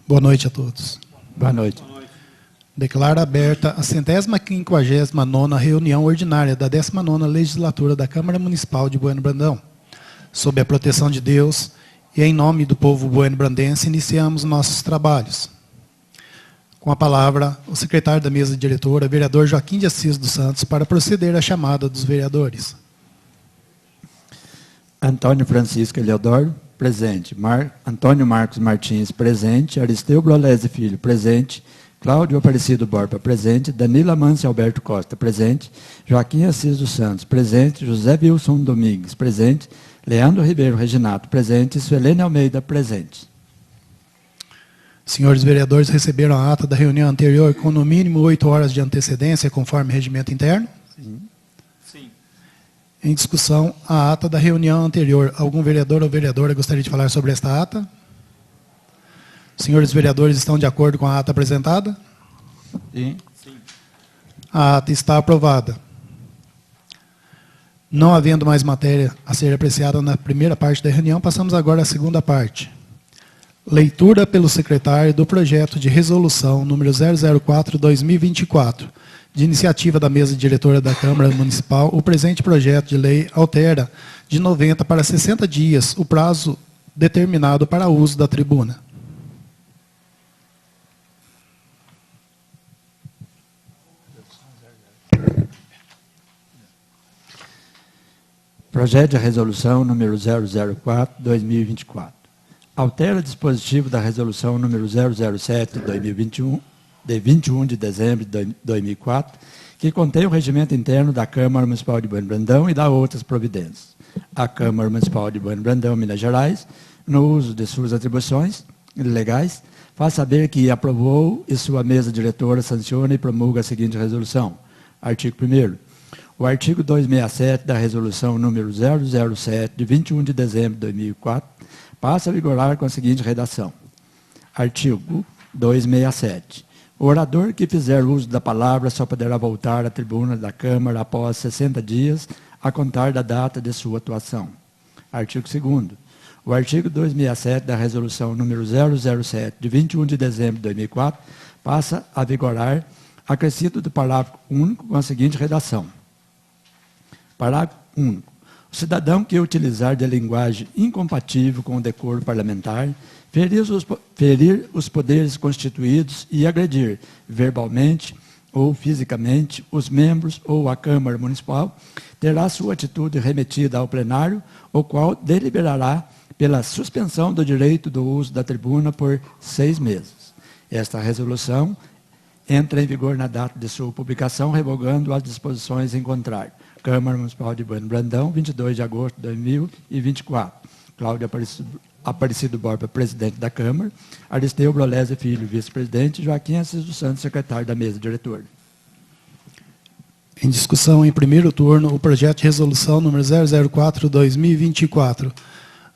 Boa noite a todos. Boa noite. Declaro aberta a 159ª reunião ordinária da 19ª Legislatura da Câmara Municipal de Bueno Brandão. Sob a proteção de Deus e em nome do povo bueno-brandense, iniciamos nossos trabalhos. Com a palavra, o secretário da mesa diretora, vereador Joaquim de Assis dos Santos, para proceder à chamada dos vereadores. Antônio Francisco Eleodoro, presente. Antônio Marcos Martins, presente. Aristeu Brolese Filho, presente. Cláudio Aparecido Borba, presente. Danila Mâncio Alberto Costa, presente. Joaquim Assis dos Santos, presente. José Wilson Domingues, presente. Leandro Ribeiro Reginato, presente. Suelene Almeida, presente. Senhores vereadores, receberam a ata da reunião anterior com no mínimo 8 horas de antecedência, conforme regimento interno? Sim. Sim. Em discussão, a ata da reunião anterior. Algum vereador ou vereadora gostaria de falar sobre esta ata? Senhores vereadores, estão de acordo com a ata apresentada? Sim. Sim. A ata está aprovada. Não havendo mais matéria a ser apreciada na primeira parte da reunião, passamos agora à segunda parte. Leitura pelo secretário do projeto de resolução número 004/2024, de iniciativa da mesa diretora da Câmara Municipal. O presente projeto de lei altera de 90 para 60 dias o prazo determinado para uso da tribuna. Projeto de resolução número 004/2024. Altera o dispositivo da resolução número 007/2021, de 21 de dezembro de 2004, que contém o regimento interno da Câmara Municipal de Bueno Brandão e dá outras providências. A Câmara Municipal de Bueno Brandão, Minas Gerais, no uso de suas atribuições legais, faz saber que aprovou e sua mesa diretora sanciona e promulga a seguinte resolução. Artigo 1º. O artigo 267 da resolução número 007, de 21 de dezembro de 2004, passa a vigorar com a seguinte redação. Artigo 267. O orador que fizer uso da palavra só poderá voltar à tribuna da Câmara após 60 dias, a contar da data de sua atuação. Artigo 2º. O artigo 267 da resolução número 007, de 21 de dezembro de 2004, passa a vigorar, acrescido do parágrafo único com a seguinte redação. Parágrafo único. O cidadão que utilizar de linguagem incompatível com o decoro parlamentar, ferir os poderes constituídos e agredir verbalmente ou fisicamente os membros ou a Câmara Municipal, terá sua atitude remetida ao plenário, o qual deliberará pela suspensão do direito do uso da tribuna por 6 meses. Esta resolução entra em vigor na data de sua publicação, revogando as disposições em contrário. Câmara Municipal de Bueno Brandão, 22 de agosto de 2024. Cláudio Aparecido Borba, presidente da Câmara. Aristeu Brolese Filho, vice-presidente. Joaquim Assis dos Santos, secretário da mesa diretora. Em discussão, em primeiro turno, o projeto de resolução número 004/2024.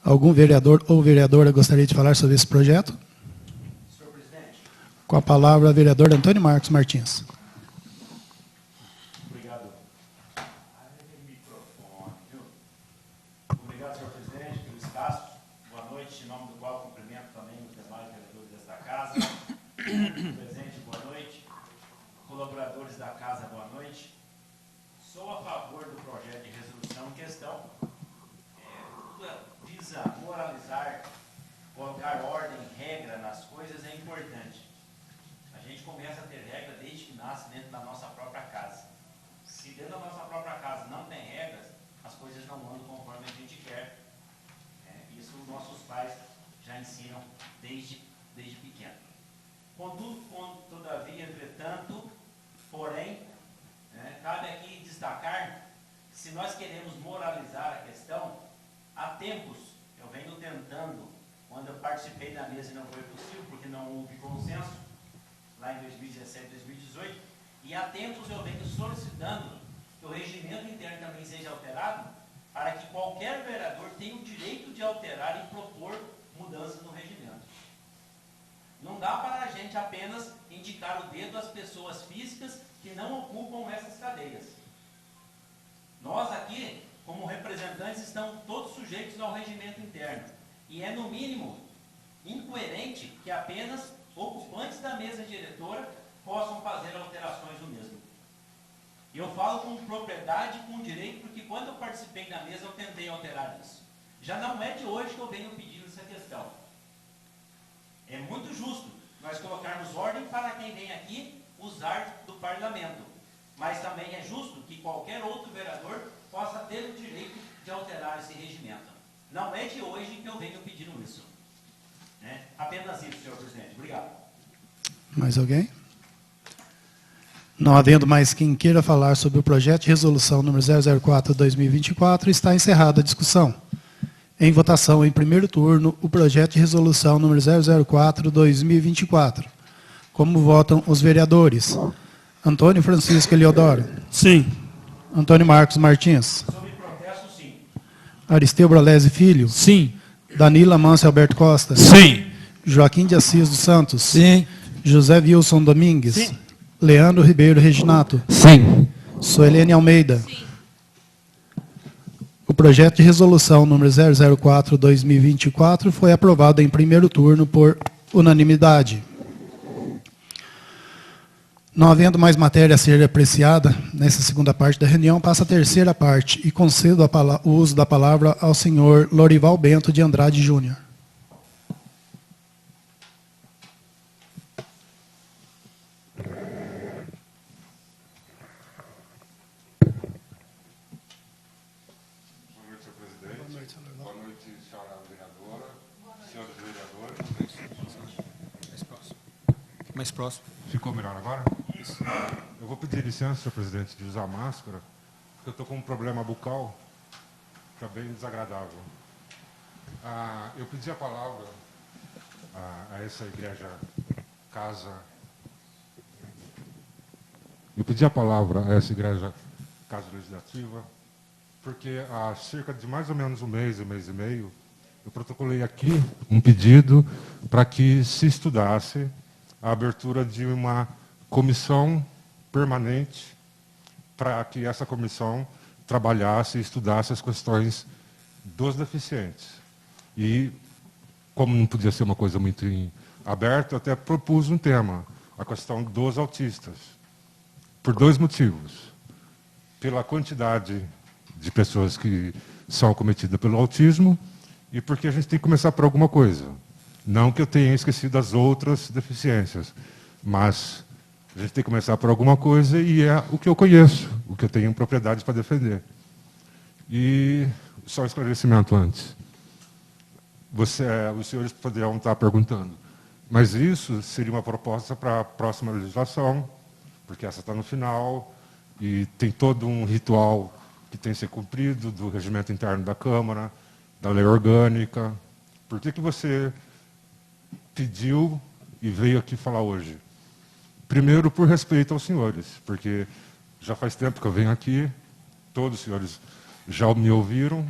Algum vereador ou vereadora gostaria de falar sobre esse projeto? Senhor presidente. Com a palavra, o vereador Antônio Marcos Martins. Obrigado. Obrigado, senhor presidente, pelo espaço. Boa noite, em nome do qual cumprimento também os demais vereadores desta casa. Presidente, boa noite. Colaboradores da casa, boa noite. Sou a favor do projeto de resolução em questão. Visa moralizar, colocar ordem, regra nas coisas é importante. A gente começa a ter regra desde que nasce dentro da nossa própria casa. Se dentro da nossa própria casa não tem regras, as coisas não andam conforme a gente quer. Isso nossos pais já ensinam desde pequeno. Contudo, todavia, entretanto, porém, cabe aqui destacar que se nós queremos moralizar a questão, há tempos eu venho tentando, quando eu participei da mesa e não foi possível, porque não houve consenso, lá em 2017, 2018, e há tempos eu venho solicitando que o regimento interno também seja alterado, para que qualquer vereador tenha o direito de alterar e propor mudanças no regimento. Não dá para a gente apenas indicar o dedo às pessoas físicas que não ocupam essas cadeiras. Nós aqui, como representantes, estamos todos sujeitos ao regimento interno. E é no mínimo incoerente que apenas ocupantes da mesa diretora possam fazer alterações no mesmo. E eu falo com propriedade e com direito, porque quando eu participei da mesa eu tentei alterar isso. Já não é de hoje que eu venho pedindo essa questão. É muito justo nós colocarmos ordem para quem vem aqui usar do parlamento. Mas também é justo que qualquer outro vereador possa ter o direito de alterar esse regimento. Não é de hoje que eu venho pedindo isso. Né? Apenas isso, senhor presidente. Obrigado. Mais alguém? Não havendo mais quem queira falar sobre o projeto de resolução número 004/2024, está encerrada a discussão. Em votação, em primeiro turno, o projeto de resolução número 004/2024. Como votam os vereadores? Antônio Francisco Eliodoro. Sim. Antônio Marcos Martins. Sob protesto, sim. Aristeu Brolese Filho. Sim. Danila Mâncio Alberto Costa. Sim. Joaquim de Assis dos Santos. Sim. José Wilson Domingues. Sim. Leandro Ribeiro Reginato. Sim. Suelene Almeida. Sim. O projeto de resolução número 004/2024 foi aprovado em primeiro turno por unanimidade. Não havendo mais matéria a ser apreciada nessa segunda parte da reunião, passa a terceira parte e concedo o uso da palavra ao senhor Lorival Bento de Andrade Júnior. Boa noite, senhora vereadora, senhores vereadores. Mais próximo. Ficou melhor agora? Isso. Eu vou pedir licença, senhor presidente, de usar máscara, porque eu estou com um problema bucal, que é bem desagradável. Eu pedi a palavra a essa igreja casa... Eu pedi a palavra a essa igreja casa legislativa, porque há cerca de mais ou menos um mês e meio, eu protocolei aqui um pedido para que se estudasse a abertura de uma comissão permanente para que essa comissão trabalhasse e estudasse as questões dos deficientes. E, como não podia ser uma coisa muito aberta, eu até propus um tema, a questão dos autistas, por dois motivos. Pela quantidade de pessoas que são acometidas pelo autismo e porque a gente tem que começar por alguma coisa. Não que eu tenha esquecido as outras deficiências, mas a gente tem que começar por alguma coisa e é o que eu conheço, o que eu tenho propriedade para defender. E só um esclarecimento antes. Os senhores poderão estar perguntando, mas isso seria uma proposta para a próxima legislação, porque essa está no final e tem todo um ritual que tem que ser cumprido do regimento interno da Câmara, da lei orgânica. Por que você pediu e veio aqui falar hoje? Primeiro, por respeito aos senhores, porque já faz tempo que eu venho aqui, todos os senhores já me ouviram,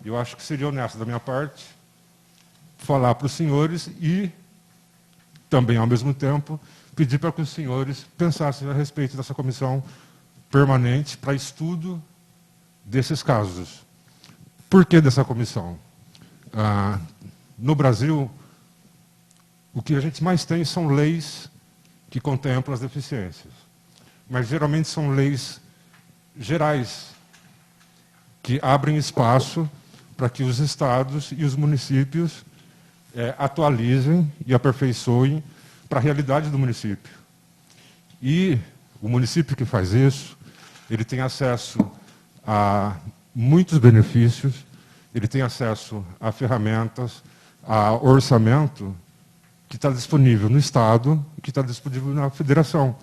e eu acho que seria honesto da minha parte falar para os senhores e também, ao mesmo tempo, pedir para que os senhores pensassem a respeito dessa comissão permanente para estudo desses casos. Por que dessa comissão? No Brasil, o que a gente mais tem são leis que contemplam as deficiências. Mas, geralmente, são leis gerais, que abrem espaço para que os estados e os municípios atualizem e aperfeiçoem para a realidade do município. E o município que faz isso, ele tem acesso a muitos benefícios, ele tem acesso a ferramentas, a orçamento que está disponível no Estado e que está disponível na Federação.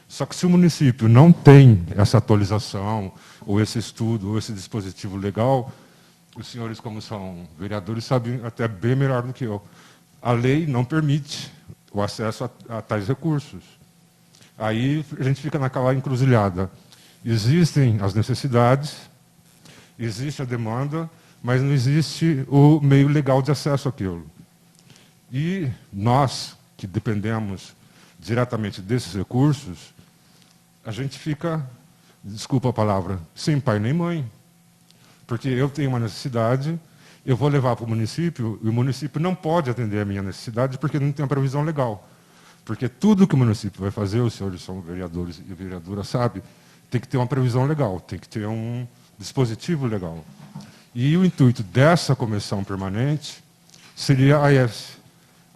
Só que se o município não tem essa atualização, ou esse estudo, ou esse dispositivo legal, os senhores, como são vereadores, sabem até bem melhor do que eu. A lei não permite o acesso a tais recursos. Aí a gente fica naquela encruzilhada. Existem as necessidades, existe a demanda, mas não existe o meio legal de acesso àquilo. E nós, que dependemos diretamente desses recursos, a gente fica, desculpa a palavra, sem pai nem mãe. Porque eu tenho uma necessidade eu vou levar para o município, e o município não pode atender a minha necessidade porque não tem a previsão legal. Porque tudo que o município vai fazer, os senhores são vereadores e vereadoras, sabe, tem que ter uma previsão legal, tem que ter um dispositivo legal. E o intuito dessa comissão permanente seria esse,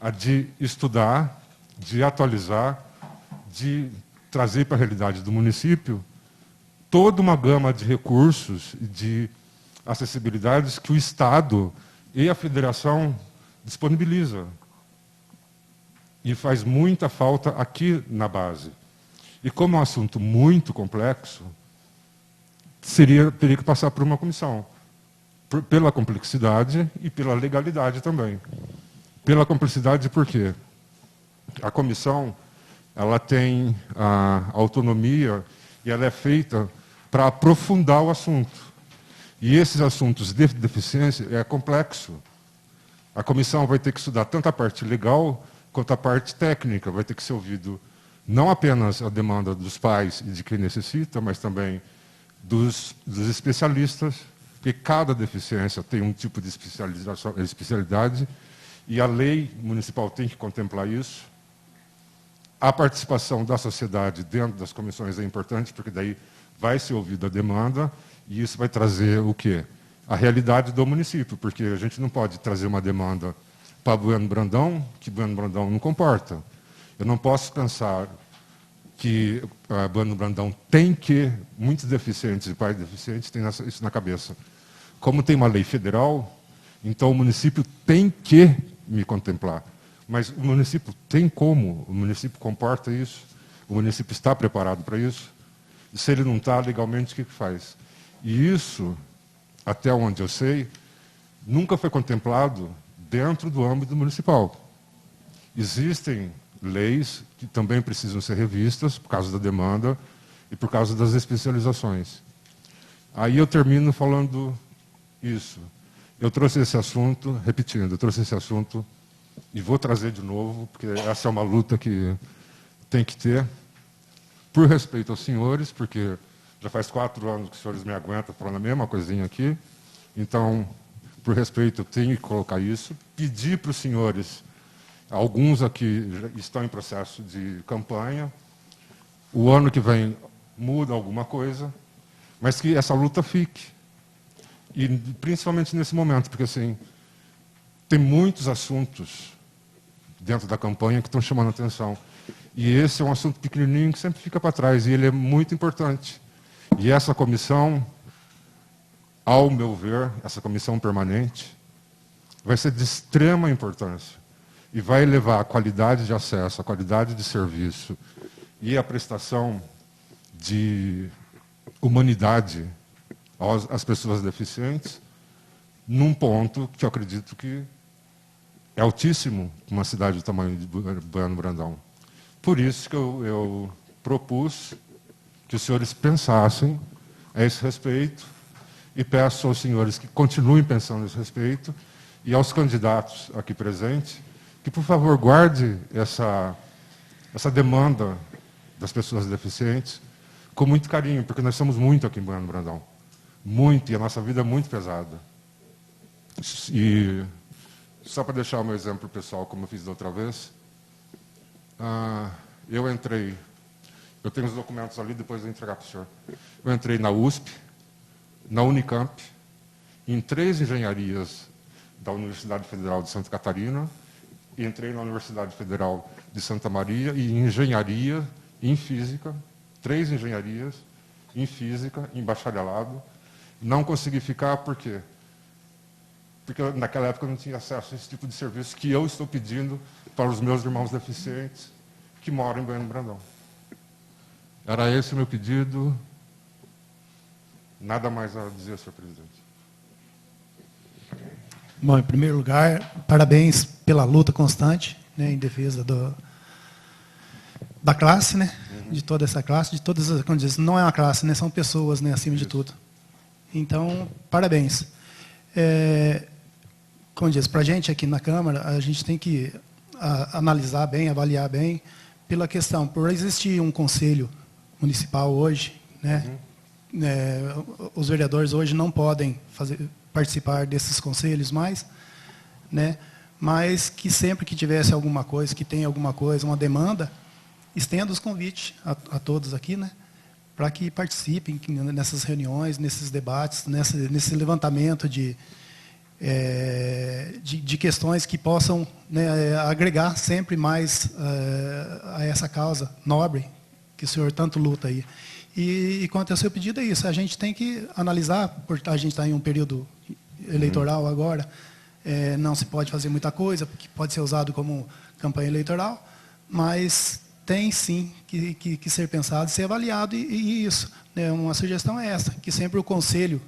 a de estudar, de atualizar, de trazer para a realidade do município toda uma gama de recursos, de acessibilidades que o Estado e a Federação disponibiliza. E faz muita falta aqui na base. E como é um assunto muito complexo, teria que passar por uma comissão. Pela complexidade e pela legalidade também. Pela complexidade por quê? A comissão ela tem a autonomia e ela é feita para aprofundar o assunto. E esses assuntos de deficiência é complexo. A comissão vai ter que estudar tanto a parte legal quanto a parte técnica. Vai ter que ser ouvido não apenas a demanda dos pais e de quem necessita, mas também dos especialistas, porque cada deficiência tem um tipo de especialidade, e a lei municipal tem que contemplar isso. A participação da sociedade dentro das comissões é importante, porque daí vai ser ouvida a demanda, e isso vai trazer o quê? A realidade do município, porque a gente não pode trazer uma demanda para Bueno Brandão, que Bueno Brandão não comporta. Eu não posso pensar que Bueno Brandão tem que, muitos deficientes e pais deficientes têm isso na cabeça. Como tem uma lei federal, então o município tem que me contemplar. Mas o município tem como? O município comporta isso? O município está preparado para isso? E se ele não está, legalmente, o que faz? E isso, até onde eu sei, nunca foi contemplado dentro do âmbito municipal. Existem leis que também precisam ser revistas por causa da demanda e por causa das especializações. Aí eu termino falando isso. Eu trouxe esse assunto, repetindo, eu trouxe esse assunto e vou trazer de novo, porque essa é uma luta que tem que ter, por respeito aos senhores, porque já faz 4 anos que os senhores me aguentam falando a mesma coisinha aqui. Então, por respeito, eu tenho que colocar isso. Pedir para os senhores, alguns aqui já estão em processo de campanha, o ano que vem muda alguma coisa, mas que essa luta fique. E principalmente nesse momento, porque assim, tem muitos assuntos dentro da campanha que estão chamando a atenção. E esse é um assunto pequenininho que sempre fica para trás, e ele é muito importante. E essa comissão, ao meu ver, essa comissão permanente, vai ser de extrema importância. E vai elevar a qualidade de acesso, a qualidade de serviço e a prestação de humanidade às pessoas deficientes num ponto que eu acredito que é altíssimo para uma cidade do tamanho de Bueno Brandão. Por isso que eu propus que os senhores pensassem a esse respeito e peço aos senhores que continuem pensando a esse respeito e aos candidatos aqui presentes que, por favor, guarde essa demanda das pessoas deficientes com muito carinho, porque nós somos muito aqui em Bueno Brandão. Muito, e a nossa vida é muito pesada. E só para deixar o meu exemplo pessoal, como eu fiz da outra vez, eu entrei, eu tenho os documentos ali, depois eu vou entregar para o senhor. Eu entrei na USP, na Unicamp, em 3 engenharias da Universidade Federal de Santa Catarina, entrei na Universidade Federal de Santa Maria e em engenharia, em física, 3 engenharias, em física, em bacharelado. Não consegui ficar, por quê? Porque naquela época eu não tinha acesso a esse tipo de serviço que eu estou pedindo para os meus irmãos deficientes que moram em Bueno Brandão. Era esse o meu pedido. Nada mais a dizer, senhor presidente. Bom, em primeiro lugar, parabéns pela luta constante, né, em defesa da classe, né, de toda essa classe, de todas as, como diz, não é uma classe, né, são pessoas, né, acima de tudo. Então, parabéns. Como diz, para a gente aqui na Câmara, a gente tem que analisar bem, avaliar bem, pela questão, por existir um conselho municipal hoje, né, os vereadores hoje não podem participar desses conselhos mais, né? Mas que sempre que tivesse alguma coisa, que tem alguma coisa, uma demanda, estenda os convites a todos aqui, né? Para que participem nessas reuniões, nesses debates, nesse levantamento de questões que possam, né, agregar sempre mais a essa causa nobre que o senhor tanto luta aí. E quanto ao seu pedido é isso, a gente tem que analisar, porque a gente está em um período eleitoral agora, não se pode fazer muita coisa, porque pode ser usado como campanha eleitoral, mas tem sim que ser pensado, ser avaliado, e isso, né, uma sugestão é essa, que sempre o conselho,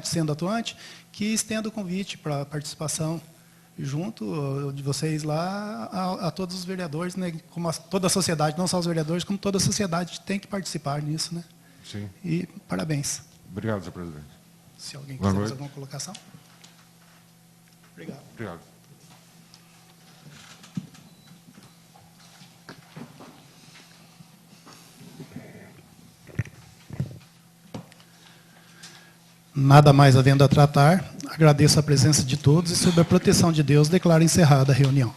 sendo atuante, que estenda o convite para participação junto de vocês lá a todos os vereadores, né, como toda a sociedade, não só os vereadores, como toda a sociedade tem que participar nisso, né? Sim. E parabéns. Obrigado, senhor presidente. Se alguém Boa quiser noite. fazer alguma colocação. Obrigado. Obrigado. Nada mais havendo a tratar, agradeço a presença de todos e, sob a proteção de Deus, declaro encerrada a reunião.